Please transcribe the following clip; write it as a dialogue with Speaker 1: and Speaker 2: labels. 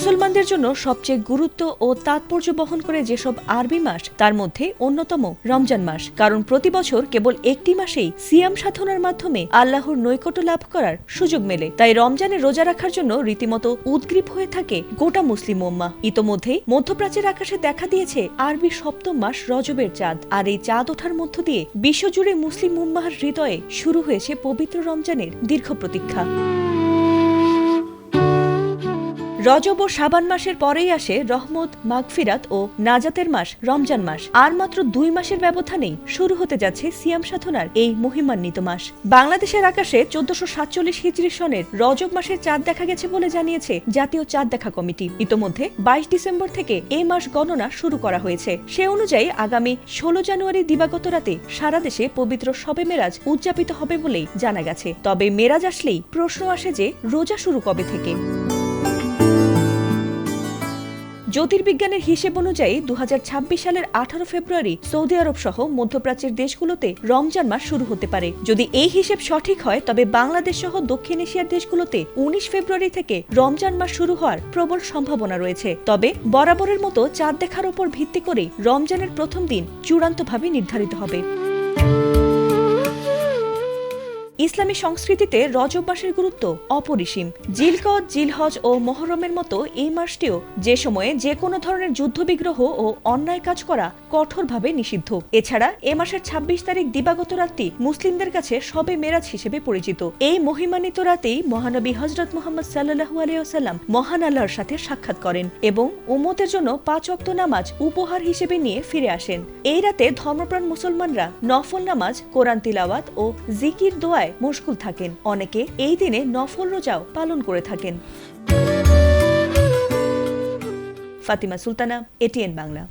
Speaker 1: মুসলমানদের জন্য সবচেয়ে গুরুত্ব ও তাৎপর্য বহন করে যেসব আরবি মাস তার মধ্যে অন্যতম রমজান মাস। কারণ প্রতি বছর কেবল একটি মাসেই সিয়াম সাধনার মাধ্যমে আল্লাহর নৈকট্য লাভ করার সুযোগ মেলে। তাই রমজানে রোজা রাখার জন্য রীতিমতো উদগ্রীব হয়ে থাকে গোটা মুসলিম উম্মাহ। ইতোমধ্যেই মধ্যপ্রাচ্যের আকাশে দেখা দিয়েছে আরবি সপ্তম মাস রজবের চাঁদ। আর এই চাঁদ ওঠার মধ্য দিয়ে বিশ্বজুড়ে মুসলিম উম্মাহর হৃদয়ে শুরু হয়েছে পবিত্র রমজানের দীর্ঘ প্রতীক্ষা। রজব ও শাবান মাসের পরেই আসে রহমত, মাগফিরাত ও নাজাতের মাস রমজান মাস। আর মাত্র 2 মাসের ব্যবধানেই শুরু হতে যাচ্ছে সিয়াম সাধনার এই মহিমান্বিত মাস। বাংলাদেশের আকাশে 1447 হিজরি সনের রজব মাসের চাঁদ দেখা গেছে বলে জানিয়েছে জাতীয় চাঁদ দেখা কমিটি। ইতোমধ্যে 22 ডিসেম্বর থেকে এই মাস গণনা শুরু করা হয়েছে। সে অনুযায়ী আগামী 16 জানুয়ারি দিবাগত রাতে সারা দেশে পবিত্র শবে মেরাজ উদযাপিত হবে বলেই জানা গেছে। তবে মেরাজ আসলেই প্রশ্ন আসে যে রোজা শুরু কবে থেকে। জ্যোতির্বিজ্ঞানের হিসেব অনুযায়ী 2026 সালের 18 ফেব্রুয়ারি সৌদি আরব সহ মধ্যপ্রাচ্যের দেশগুলোতে রমজান মাস শুরু হতে পারে। যদি এই হিসেব সঠিক হয় তবে বাংলাদেশ সহ দক্ষিণ এশিয়ার দেশগুলোতে 19 ফেব্রুয়ারি থেকে রমজান মাস শুরু হওয়ার প্রবল সম্ভাবনা রয়েছে। তবে বরাবরের মতো চাঁদ দেখার উপর ভিত্তি করে রমজানের প্রথম দিন চূড়ান্তভাবে নির্ধারিত হবে। ইসলামী সংস্কৃতিতে রজব মাসের গুরুত্ব অপরিসীম। জিলকদ, জিলহজ ও মহরমের মতো এই মাসটিও যে সময়ে যে কোনো ধরনের যুদ্ধবিগ্রহ ও অন্যায় কাজ করা কঠোরভাবে নিষিদ্ধ। এছাড়া এ মাসের 26 তারিখ দিবাগত রাতটি মুসলিমদের কাছে শবে মেরাজ হিসেবে পরিচিত। এই মহিমান্বিত রাতেই মহানবী হযরত মুহাম্মদ সাল্লাল্লাহু আলাইহি ওয়াসাল্লাম মহান আল্লাহর সাথে সাক্ষাৎ করেন এবং উম্মতের জন্য 5 ওয়াক্ত নামাজ উপহার হিসেবে নিয়ে ফিরে আসেন। এই রাতে ধর্মপ্রাণ মুসলমানরা নফল নামাজ, কোরআন তিলাওয়াত ও জিকির দোয়ায় মশগুল থাকেন। অনেকে এই দিনে নফল রোজাও পালন করে থাকেন। ফাতিমা সুলতানা, এটিএন বাংলা।